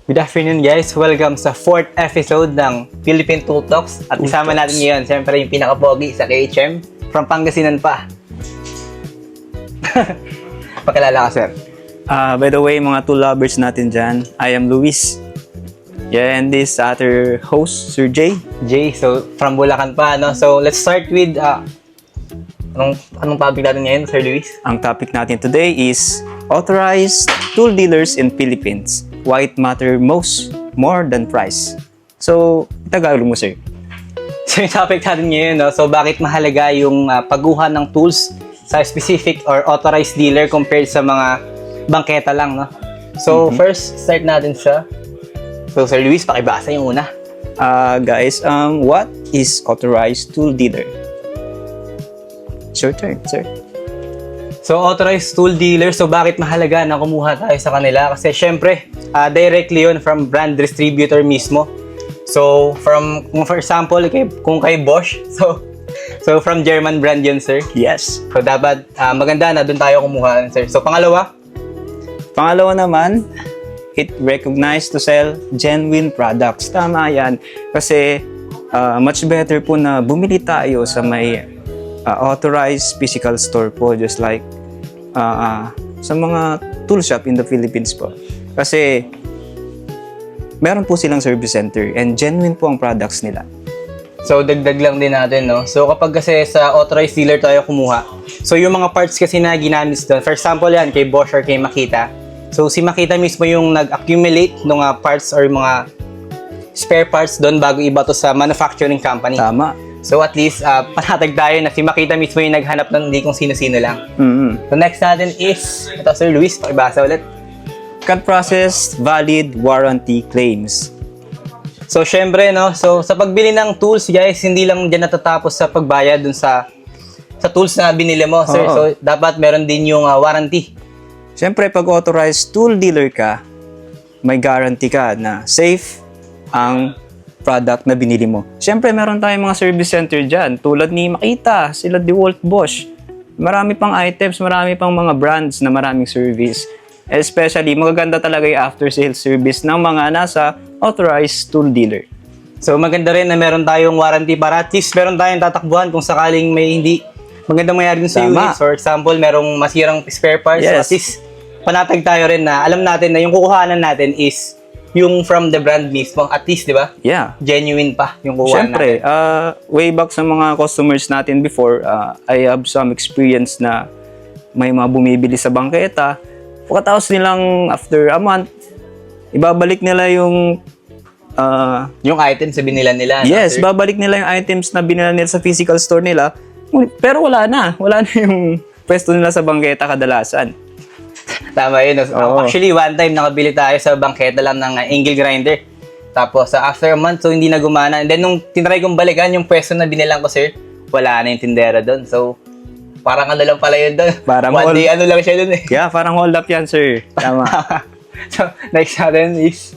Good afternoon guys, welcome sa 4th episode ng Philippine Tool Talks. At isama natin ngayon, siyempre yung pinaka-pogi sa KHM, from Pangasinan pa. Pakilala ka, sir. By the way, mga tool lovers natin dyan, I am Luis. Yeah, and this other host, Sir Jay. Jay, so from Bulacan pa, no? So let's start with, anong topic natin ngayon, Sir Luis? Ang topic natin today is authorized tool dealers in Philippines. Why it matter more than price. So, Tagalog mo, sir. So yung topic natin ngayon, no? So bakit mahalaga yung pagguha ng tools sa specific or authorized dealer compared sa mga bangketa lang, no? So first, start natin siya. So Sir Luis, pakibasa yung una. Guys, what is authorized tool dealer? It's your turn, sir. So, authorized tool dealer, so bakit mahalaga na kumuha tayo sa kanila? Kasi syempre, directly yun from brand distributor mismo. So, for example, kung kay Bosch, so from German brand yun, sir. Yes. So, dapat maganda na doon tayo kumuha, sir. So, pangalawa naman, it recognized to sell genuine products. Tama yan. Kasi, much better po na bumili tayo sa may authorized physical store po, just like sa mga tool shop in the Philippines po. Kasi meron po silang service center and genuine po ang products nila. So, dagdag lang din natin, no? So, kapag kasi sa authorized dealer tayo kumuha, so yung mga parts kasi na ginamit doon, for example yan, kay Bosch or kay Makita, so si Makita mismo yung nag-accumulate ng parts or mga spare parts doon bago iba to sa manufacturing company. Tama. So at least, panatag tayo na si Makita mismo yung naghanap ng hindi kung sino-sino lang. So next natin is, ito Sir Luis, pakibasa ulit. Can process valid warranty claims. So syempre, no, so sa pagbili ng tools guys, hindi lang dyan natatapos sa pagbayad dun sa tools na binili mo, sir. Oo. So dapat meron din yung warranty. Siyempre, pag authorized tool dealer ka, may guarantee ka na safe ang product na binili mo. Siyempre, meron tayong mga service center dyan. Tulad ni Makita, sila DeWalt, Bosch. Marami pang items, marami pang mga brands na maraming service. Especially, magaganda talaga yung after-sales service ng mga nasa authorized tool dealer. So maganda rin na meron tayong warranty para at least meron tayong tatakbuhan kung sakaling may hindi magandang mangyari dun sa Tama. units. For example, merong masirang spare parts. So Yes. at least, panatag tayo rin na alam natin na yung kukuhanan natin is yung from the brand mismo. At least, di ba? Yeah. Genuine pa yung kukuhanan Siyempre, natin. way back sa mga customers natin before, I have some experience na may mga bumibili sa bangketa. Pagkatapos nilang after a month, ibabalik nila yung Yung items na binila nila. yes, sir? babalik nila yung items na binila nila sa physical store nila. Pero wala na yung pwesto nila sa bangketa kadalasan. Tama yun. Oo. Actually, one time nakabili tayo sa bangketa lang ng angle grinder. Tapos, after a month, so hindi na gumana. And then, nung tinry kong balikan yung pwesto na binilang ko, sir, wala na yung tindera doon. So, parang ano lang pala yun doon. Parang one day, ano lang siya doon eh. Yeah, parang hold up yan, sir. Tama. So, next natin is,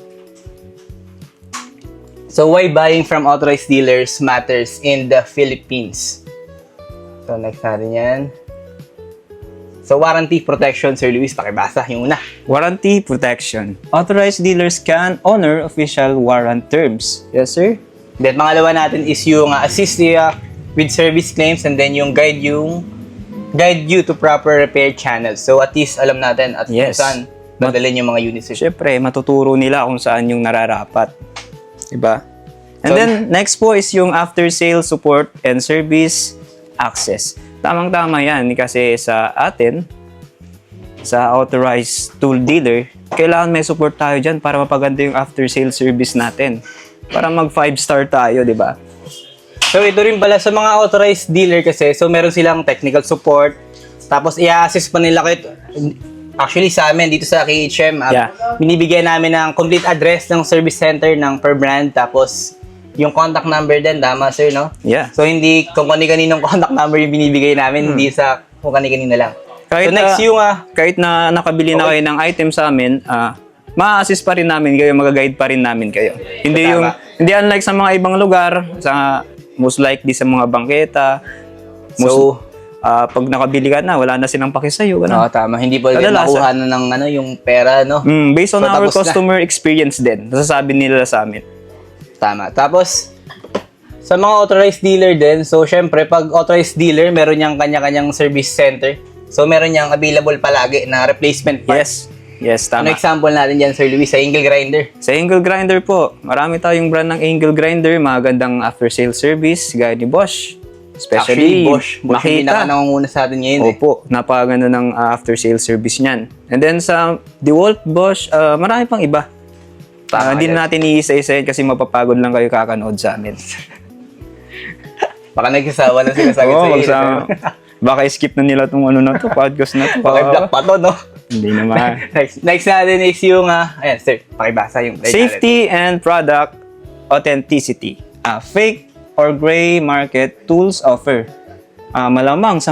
so why buying from authorized dealers matters in the Philippines? So, next natin yan. So, warranty protection, Sir Luis, pakibasa yung una. Warranty protection. Authorized dealers can honor official warrant terms. Yes, sir? Then, pangalawa natin is yung assist with service claims and then yung guide you to proper repair channels. So, at least alam natin at Yes. kung saan dadalhin yung mga units. Siyempre, matuturo nila kung saan yung nararapat. Diba? And So, then, next po is yung after-sale support and service access. Tamang-tama yan kasi sa atin, sa authorized tool dealer, kailangan may support tayo dyan para mapaganda yung after-sale service natin. Para mag 5-star tayo, di ba? So, ito rin pala sa mga authorized dealer kasi, so meron silang technical support, tapos i-assist pa nila kayo. Actually, sa amin, dito sa KHM, Yeah. binibigyan namin ng complete address ng service center ng per brand, tapos yung contact number din, tama sir, no? Yeah. So, hindi kung kani-kaninong contact number yung binibigay namin, hindi sa kung kani-kanino lang. Kahit so, next yung, kahit na nakabili na kayo ng item sa amin, ma-assist pa rin namin kayo, mag-guide pa rin namin kayo. Hindi Tama. hindi unlike sa mga ibang lugar, sa most likely sa mga bangketa, So, pag nakabili ka na, wala na silang paki sa'yo. Oo, Ganun. tama. Hindi po ulit Kadalasan. makuha na ng yung pera, no? Based on So, our tapos na. customer experience din, nasasabi nila sa amin. Tama. Tapos, sa mga authorized dealer din, so syempre, pag authorized dealer, meron niyang kanya-kanyang service center. So, meron niyang available palagi na replacement parts. Yes, Ano tama. example natin dyan, Sir Luis, sa angle grinder? Sa angle grinder po, marami tayong brand ng angle grinder, magandang after-sale service, gaya ni Bosch. Especially, Bosch yung pinaka nangunguna sa atin ngayon. Opo, napakaganda ng after-sale service niyan. And then sa DeWalt, Bosch, marami pang iba. Hindi na natin iisa-isa kasi mapapagod lang kayo kakanood sa amin. Baka nagsasawa na sila sa Oo, sa baka skip na nila itong podcast na to. Baka block pa to, no? Hindi naman. Next natin is yung, ayan, sir, pakibasa yung Safety and product authenticity. Fake or gray market tools offer. Malamang,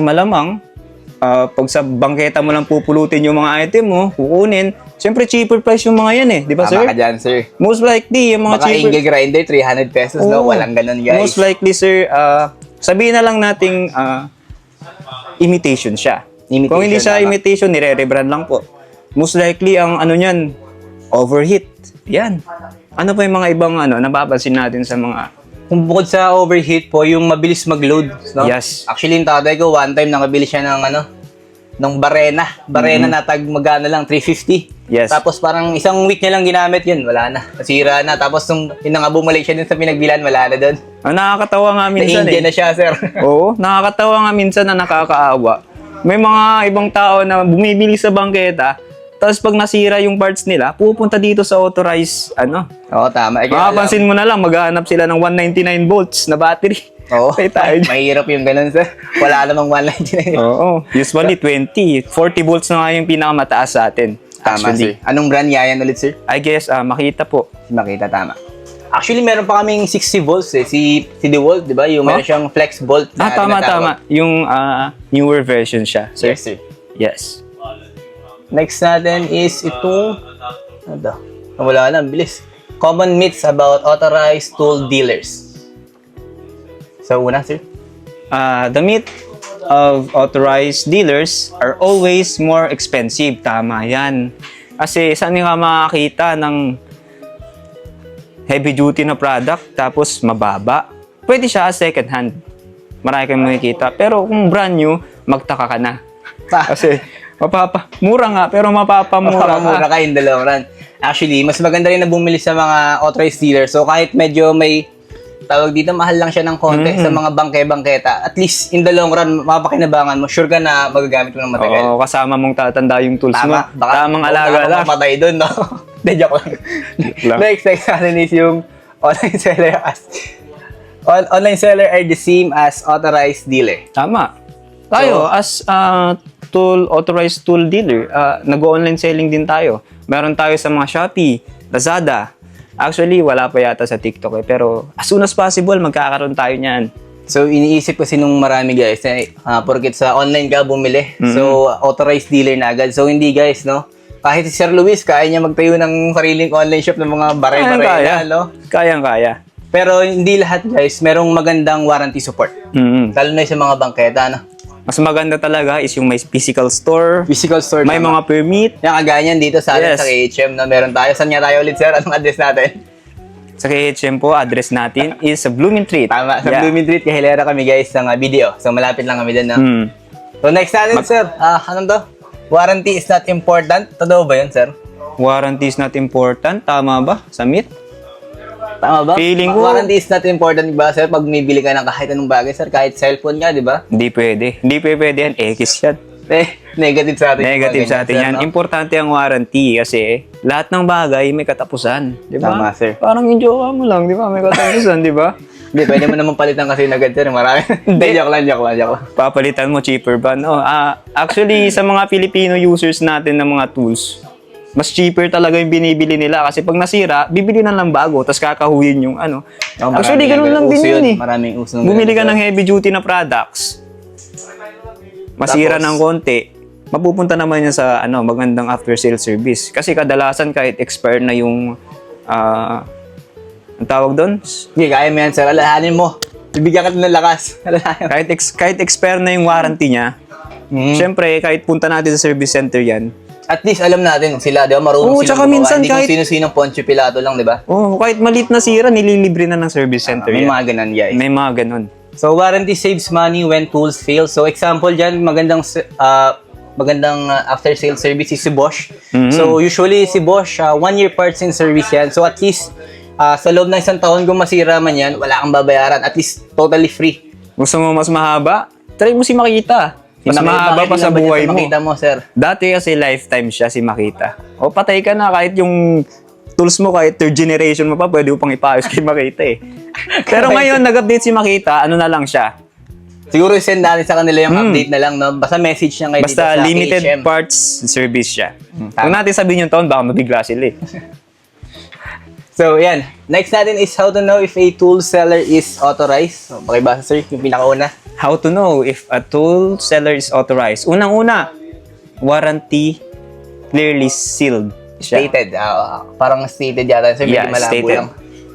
pag sa bangketa mo lang pupulutin yung mga item mo, kukunin, siyempre cheaper price yung mga yan eh. Di ba, sir? Tama ka dyan, sir. Most likely, yung mga Baka cheaper... angle grinder, 300 pesos, no? Oo. Walang ganun, guys. Most likely, sir, sabihin na lang nating imitation siya. Imitation, Kung hindi siya tama. imitation, nire-rebrand lang po. Most likely, ang ano niyan, overheat. Yan. Ano pa yung mga ibang napapansin natin sa mga... Kung bukod sa overheat po, yung mabilis mag-load, no? Yes. Actually, yung tatay ko, one time, nakabili siya ng ng Barena. Barena na tag magana lang, 350. Yes. Tapos parang isang week niya lang ginamit yun, wala na. Nasira na. Tapos yun na nga bumalik siya dun sa pinagbilan, wala na dun. Nakakatawa nga minsan Na-India na siya, sir. Oo, nakakatawa nga minsan na nakakaawa. May mga ibang tao na bumibili sa bangketa, tapos pag nasira yung parts nila, pupunta dito sa authorized, Oo, tama. Makapansin mo na lang, maghahanap sila ng 199 volts na battery. Oo. Ay, tayo. Mahirap yung ganun, sir. Wala namang 199. Oo, usually 20, 40 volts na nga yung pinakamataas sa atin. Tama, Actually, sir. Anong brand yan ulit, sir? I guess, makita po. Makita, tama. Actually, meron pa kaming 60 volts eh. Si DeWalt, di ba? Yung meron siyang flex bolt. Na Tama. tinatawag. Yung newer version siya, sir. Yes, sir. Yes. Next natin is itong... Ano daw? Wala na, bilis. Common myths about authorized tool dealers. So, una, sir? The myth of authorized dealers are always more expensive. Tama yan. Kasi saan nga makakita ng heavy duty na product tapos mababa? Pwede siya second hand. Marami kayong makikita. Pero kung brand new, magtaka ka na. Kasi mura nga, pero mapapamura Mura ka. ka in the long run. Actually, mas maganda rin na bumili sa mga authorized dealers. So, kahit medyo may tawag dito, mahal lang siya ng konti sa mga bangke-bangketa. At least, in the long run, mapapakinabangan mo. Sure ka na magagamit mo ng matagal. Oo, kasama mong tatanda yung tools mo. Tama. Baka, Tamang alaga lang. Baka doon, no? De, joke lang. lang. Next natin is yung online seller online seller are the same as authorized dealer. Tama. Tayo, as authorized tool dealer, nag-online selling din tayo. Meron tayo sa mga Shopee, Lazada. Actually, wala pa yata sa TikTok eh. Pero as soon as possible, magkakaroon tayo niyan. So, iniisip kasi nung marami guys, porket sa online ka bumili. So, authorized dealer na agad. So, hindi guys, no? Kahit si Sir Luis, kaya niya magtayo ng sariling online shop ng mga baray-baray na, no? Kayang-kaya. Pero hindi lahat guys, merong magandang warranty support. Lalo na sa mga bangketa, no? Mas maganda talaga is yung may physical store, Physical store. may tama. mga permit. Yung kagaya niyan dito sa atin Yes. sa KHM, no? Meron tayo. Saan nga tayo ulit, sir? Anong address natin? Sa KHM po, address natin is sa Blooming Treat. Tama. Sa Yeah. Blooming Street, kahilera kami guys ng video. So, malapit lang kami doon, no? So, next natin, sir. Anong to? Warranty is not important. Totoo ba yun, sir? Warranty is not important. Tama ba? Sa myth? Tama ba? Feeling ko- Warranty is not important ba, sir? Pag bumibili ka ng kahit anong bagay, sir, kahit cellphone nga, di ba? Hindi pwede. Hindi pwede yan. X yan. Negative sa atin. Negative sa atin sir, yan. no? Importante ang warranty kasi lahat ng bagay may katapusan. Di ba? Tama, sir. Parang yung joke mo lang, di ba? May katapusan, di ba? Hindi, pwede mo naman palitan kasi agad, sir. Marami. Hindi, joke lang. Papalitan mo, cheaper ba? No? Actually, sa mga Filipino users natin ng mga tools, mas cheaper talaga yung binibili nila kasi pag nasira, bibili na lang bago tapos kakahuyin yung ano. Actually, ganun lang din yun eh. Maraming uso ng Bumili ka ganun, ng heavy duty na products, masira Tapos- ng konti, mapupunta naman yan sa magandang after sale service. Kasi kadalasan kahit expire na yung ang tawag doon, Sige, kaya mo yan, sir. Alahanin mo. Bibigyan ka ng lakas. Kahit expire na yung warranty niya, syempre, kahit punta natin sa service center yan, At least alam natin sila, di ba? Marunong Oo, silang tsaka gumawa. minsan Hindi kahit- kung sino-sinong Poncio Pilato lang, di ba? kahit maliit na sira, nililibre na ng service center May yan. mga ganun, guys. May mga ganun. So, warranty saves money when tools fail. So, example dyan, magandang after-sale service is si Bosch. So, usually si Bosch, 1 year parts in service yan. So, at least, sa loob ng isang taon, kung masira man yan, wala kang babayaran. At least, totally free. Gusto mo mas mahaba? Try mo si Makita. Mas mahaba pa sa buhay mo. Makita mo, sir. Dati kasi lifetime siya si Makita. O patay ka na kahit yung tools mo, kahit third generation mo pa, pwede mo pang ipaayos kay Makita eh. Pero ngayon, nag-update si Makita, ano na lang siya. Siguro send natin sa kanila yung update na lang, no? Basta message niya kayo dito Basta sa limited KHM. parts service siya. tama. Kung natin sabihin yung taon, baka mabigla sila eh. So, yan. Next natin is how to know if a tool seller is authorized. So, pakibasa, sir, yung pinakauna. How to know if a tool seller is authorized? Unang-una, warranty clearly sealed siya. Stated. Parang stated yata, sir. Yeah, Medyo malabo stated. lang.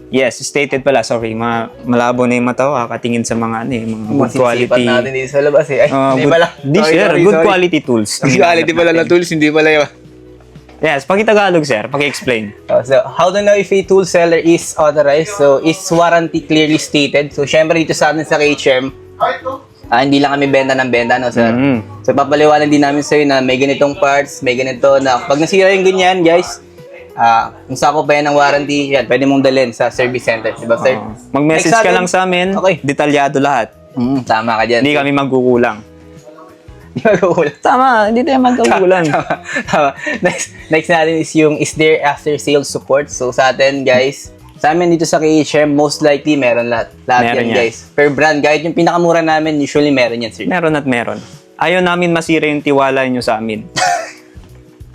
Yes, stated pala. Sorry, malabo na yung mata ko. Kakatingin sa mga, mga good Masisipat quality. natin dito sa labas, eh. Ay, hindi Good, pala. di, sir, good quality tools. Good quality pala na tools, hindi pala yun. Yes, paki-Tagalog, sir. Paki-explain. So, how to know if a tool seller is authorized? So, is warranty clearly stated? So, syempre dito sa atin sa KHM, hindi lang kami benta ng benta, no, sir? So, papaliwanag din namin sa'yo na may ganitong parts, may ganito na pag nasira yung ganyan, guys, kung sakop pa yan ng warranty, yan, pwede mong dalhin sa service center, di ba, sir? Mag-message Next ka natin- lang sa amin. Okay. Detalyado lahat. Tama ka dyan. Hindi kami magkukulang. Hindi mag-uulan. Tama, hindi tayo magkukulang. Tama. Next natin is yung is there after sales support. So sa atin guys, sa amin dito sa KHM, most likely meron lahat. Lahat yan Meron yan. guys. Per brand, kahit yung pinakamura namin, usually meron yan sir. Meron at meron. Ayaw namin masira yung tiwala nyo sa amin.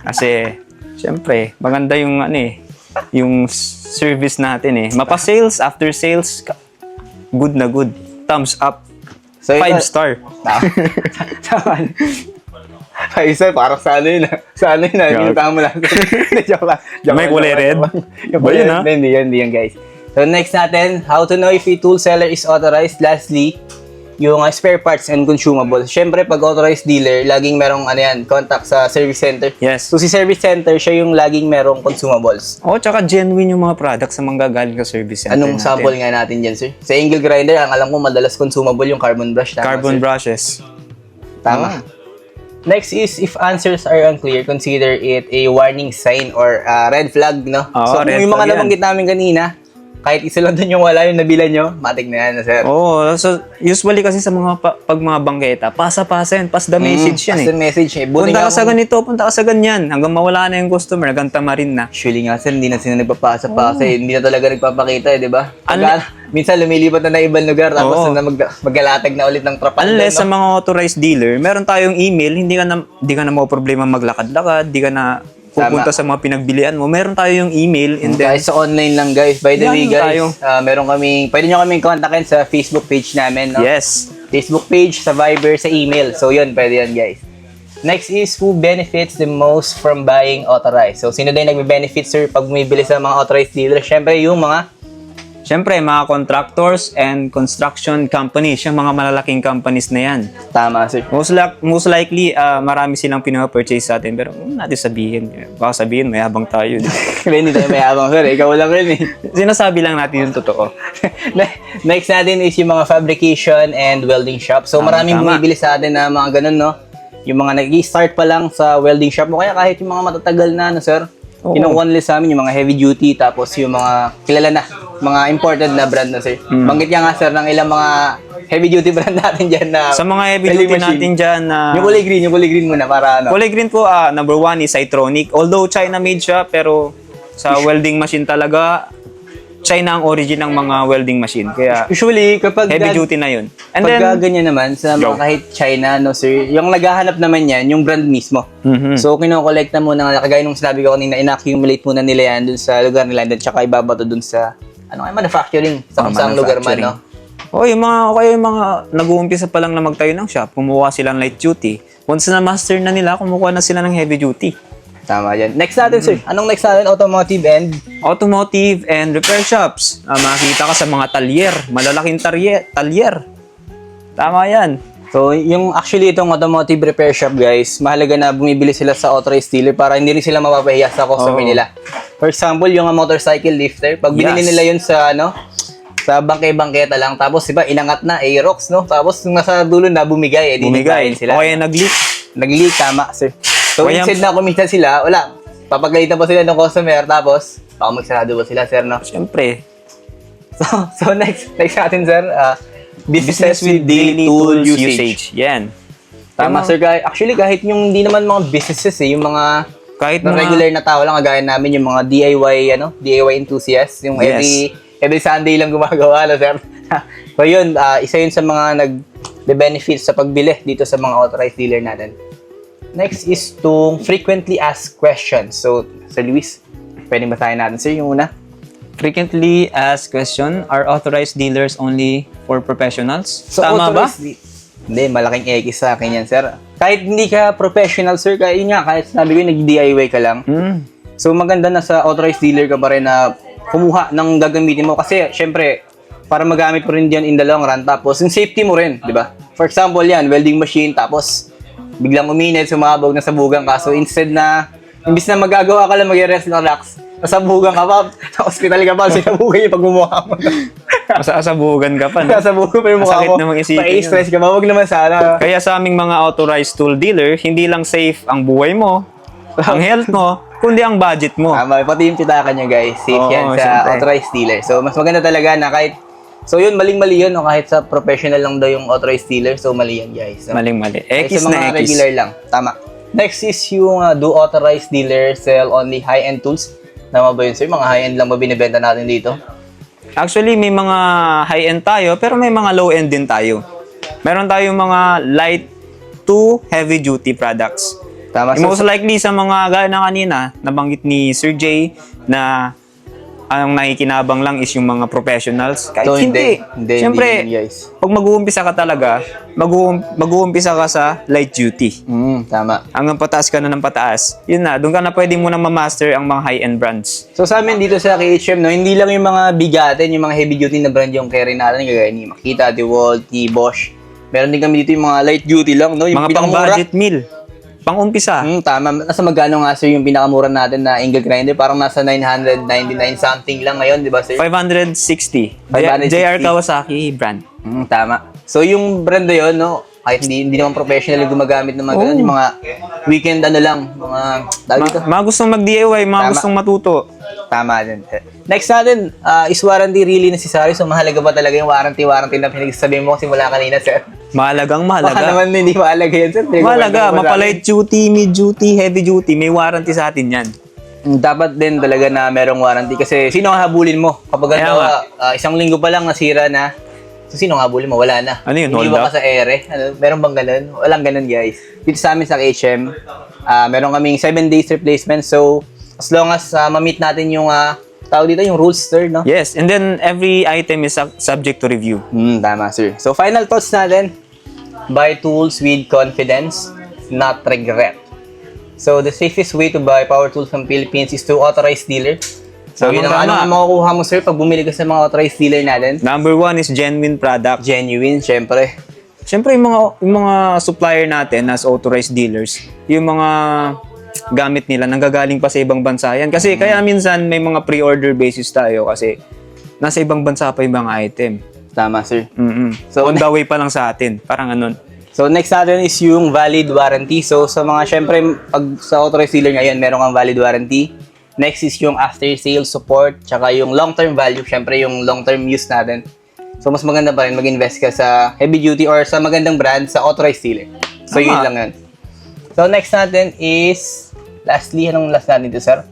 Kasi, syempre, maganda yung yung service natin eh. Mapa-sales, after sales, good na good. Thumbs up. So, 5 ito- star. Tama. 5 star, parang sa ano yun. Sa ano yun, pinuntahan mo lang. Joke lang. Joke May lang, kulay joke red? lang. Yung Ba kulay yun, red, ha? Hindi yan guys. So next natin, how to know if a tool seller is authorized. Lastly, yung spare parts and consumables. Siyempre, pag authorized dealer, laging merong contact sa service center. Yes. So si service center, siya yung laging merong consumables. Tsaka genuine yung mga products na manggagaling sa service center Anong natin. sample nga natin dyan, sir? Sa angle grinder, ang alam ko madalas consumable yung carbon brush. Tama, Carbon sir? brushes. Tama. Next is, if answers are unclear, consider it a warning sign or red flag, no? Oo, So, kung red yung mga flag yan. nabanggit namin kanina, kahit isa lang dun yung wala yung nabila nyo, matik na yan, sir. So usually kasi sa mga pag mga bangketa, pasa-pasa yan, pass the message yan Pass eh. the message eh. Buti Punta nga ka sa kung- ganito, punta ka sa ganyan. Hanggang mawala na yung customer, hanggang tamarin na. Actually nga, sir, hindi na sila nagpapasa-pasa eh. Hindi na talaga nagpapakita eh, di ba? Minsan lumilipat na na ibang lugar, tapos Oo. na maggalatag na ulit ng trapal. Unless sa no? mga authorized dealer, meron tayong email, hindi ka na mo problema maglakad-lakad, hindi ka na pupunta sa mga pinagbilian mo. Meron tayo yung email and then Guys, sa online lang guys. By the way Yan guys, meron kaming, pwede nyo kaming kontakin sa Facebook page namin, no? yes. Facebook page, sa Viber, sa email. So yun, pwede yan guys. Next is who benefits the most from buying authorized. So sino din nagbe-benefit sir pag bumibili sa mga authorized dealer? Syempre yung mga Siyempre, mga contractors and construction companies, yung mga malalaking companies na yan. tama sir. Most likely, marami silang pinapurchase sa atin. Pero huwag natin sabihin. Baka sabihin, mayabang tayo. Hindi tayo mayabang sir, ikaw lang rin eh. Sinasabi lang natin yung totoo. Next natin is yung mga fabrication and welding shop. So maraming tama. bumibili sa atin na mga ganun, no? Yung mga nag-i-start pa lang sa welding shop o kaya kahit yung mga matatagal na, no sir? Oo. Kinukuha nila sa amin yung mga heavy duty tapos yung mga kilala na, mga imported na brand na sir. Banggit niya nga sir ng ilang mga heavy duty brand natin dyan na Sa mga heavy welding duty machine. natin dyan na... Yung kulay green muna para ano. Kulay green po, number one is Itronic. Although China made siya, pero sa welding machine talaga, China ang origin ng mga welding machine. Kaya Usually kapag heavy duty na yun. And pagka then, ganyan naman sa mga Go. kahit China, no sir, yung naghahanap naman yan, yung brand mismo. So, kinokolekta muna, kagaya nung sinabi ko kanina, in-accumulate muna nila yan dun sa lugar nila, and tsaka ibabato dun sa, manufacturing, sa kung saang lugar man, no? yung mga nag-uumpisa pa lang na magtayo ng shop, kumuha sila ng light duty. Once na master na nila, kumukuha na sila ng heavy duty. Tama yan. Next natin, sir. Anong next natin? Automotive and repair shops. Makikita ka sa mga talyer. Malalaking talyer. Tama yan. So, yung actually itong automotive repair shop, guys, mahalaga na bumibili sila sa authorized dealer para hindi rin sila mapapahiya sa customer nila. For example, yung motorcycle lifter, pag binili nila yun sa, sa bangke-bangketa lang, tapos iba, inangat na, Aerox, no? Tapos yung nasa dulo na bumigay, Bumigay. sila. O kaya nag-leak. Nag-leak, tama, sir. So, Kaya- instead na kumita sila, wala. Papagalitan pa sila ng customer, tapos, baka magsarado ba sila, sir, no? Siyempre. So next natin, sir, business with daily tool usage. Yan. Tama, sir. Actually, kahit yung hindi naman mga businesses, yung mga Kahit na regular na tao lang, kagaya namin, yung mga DIY enthusiasts, yung Yes. every Sunday lang gumagawa, sir. So yun, isa yun sa mga nag-benefit sa pagbili dito sa mga authorized dealer natin. Next is to frequently asked questions. So, Sir Luis, pwede basahin natin, sir, yung una? Frequently asked question, are authorized dealers only for professionals? So, Tama ba? Hindi, malaking X sa akin yan, sir. Kahit hindi ka professional, sir, kahit sinabi ko, nag-DIY ka lang. So, maganda na sa authorized dealer ka pa rin na kumuha ng gagamitin mo. Kasi, syempre, para magamit mo rin yan in the long run. Tapos, yung safety mo rin, di ba? For example, yan, welding machine, tapos, biglang uminit, sumabog, nasabugan ka. So, instead na, imbis na magagawa ka lang, mag-rest relax, nasabugan ka pa, sa hospital ka pa, sinabugan yung pagmumukha mo. Masasabugan ka pa, no? Nasabugan pa yung mukha Masakit mo. namang isipin Pa-stress ka ba? Huwag naman sana. Kaya sa aming mga authorized tool dealer, hindi lang safe ang buhay mo, ang health mo, kundi ang budget mo. Tama, pati yung titakan nyo, guys. Safe Oo, yan sa syempre. authorized dealer. So, mas maganda talaga na kahit... So, yun, maling-mali yun. No? Kahit sa professional lang daw yung authorized dealer. So, mali yan, guys. No? Maling-mali. Kahit X sa na mga X. regular lang. Tama. Next is yung do authorized dealer sell only high-end tools. Tama ba yun, sir? Mga high-end lang ba binibenta natin dito? Actually, may mga high-end tayo, pero may mga low-end din tayo. Meron tayong mga light to heavy-duty products. Tama. Most likely sa mga gaya na kanina, nabanggit ni Sir Jay na ang nakikinabang lang is yung mga professionals. Kahit So, hindi. Siyempre, hindi, guys. pag mag-uumpisa ka talaga, mag-uumpisa ka sa light duty. Tama. Hanggang pataas ka na ng pataas. Yun na, doon ka na pwede mo na ma-master ang mga high-end brands. So sa amin dito sa KHM, no, hindi lang yung mga bigatin, yung mga heavy duty na brand yung carry natin, kagaya ni Makita, DeWalt, ni Bosch. Meron din kami dito yung mga light duty lang, no, yung Mga pinakamura. pang-budget meal. Pang-umpisa. Tama. Nasa magkano nga, sir, yung pinakamura natin na angle grinder? Parang nasa 999 something lang ngayon, di ba, sir? 560. 560. JR Kawasaki brand. Tama. So yung brand na yun, no, kahit hindi naman professional yung gumagamit ng mga ganun, yung mga weekend lang, mga tawag dito. Mga gustong mag-DIY, mga Tama. gustong matuto. Tama din. Next natin, is warranty really necessary? So mahalaga ba talaga yung warranty na pinagsasabi mo simula kanina, sir? Mahalagang Baka mahalaga. naman hindi mahalaga yan, sir. Mahalaga, mapa-light duty, mid duty, heavy duty, may warranty sa atin yan. Dapat din talaga na merong warranty kasi sino ang habulin mo? Kapag Kaya nga. isang linggo pa lang nasira na, so sino ang habulin mo? Wala na. Ano yun, Hindi hold ba up? ka sa ere? Meron bang ganun? Walang ganun, guys. Dito sa amin sa KHM, meron kaming 7 days replacement. So, as long as ma-meet natin yung tawag dito, yung rules, sir, no? Yes, and then every item is subject to review. Tama, sir. So, final thoughts natin. Buy tools with confidence, not regret. So, the safest way to buy power tools from Philippines is to authorized dealer. So, yun ang Tama. makukuha mo, sir, pag bumili ka sa mga authorized dealer natin. Number 1 is genuine product. Genuine, syempre. Siyempre, yung mga supplier natin as authorized dealers, yung mga gamit nila nanggagaling pa sa ibang bansa yan. Kasi kaya minsan may mga pre-order basis tayo kasi nasa ibang bansa pa yung mga item. Tama, sir. So, on the way pa lang sa atin. Parang ganun. So, next natin is yung valid warranty. So, sa mga, syempre, pag sa authorized dealer ngayon, meron kang valid warranty. Next is yung after-sales support, tsaka yung long-term value, syempre yung long-term use natin. So, mas maganda pa rin mag-invest ka sa heavy duty or sa magandang brand sa authorized dealer. So, Tama. yun lang yun. So, next natin is, lastly, anong last natin dito, sir?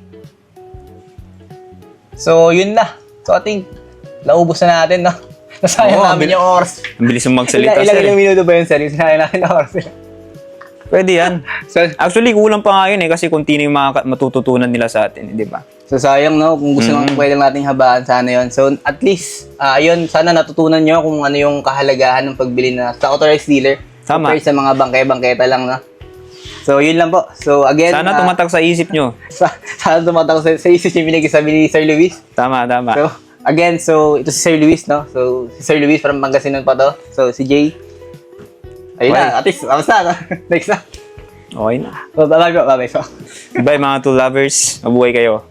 So, yun na. So, I think, naubos na natin, no? Nasayang Oo, namin yung oras. Ang bilis mong magsalita, Ilang sir. minuto ba yun, sir? Yung sinayang natin na oras. Pwede yan. So, Actually, kulang pa nga yun kasi continue yung mga matututunan nila sa atin, di ba? So sayang, no, kung gusto lang pwede nating habaan, sana yon. So at least, ayun, sana natutunan nyo kung ano yung kahalagahan ng pagbili na sa authorized dealer Tama. compared sa mga bangke-bangketa lang, no. So, yun lang po. So, again, Sana tumatak sa isip nyo. sana tumatak sa isip yung pinag-sabi ni Sir Luis. Tama, tama. So, again, so, ito si Sir Luis, no? So, si Sir Luis from Pangasinan pa to. So, si Jay. Ayun Okay. na, at least, vamos na. Next na. Okay na. So, bye-bye po, bye-bye po. Bye mga two lovers. Mabuhay kayo.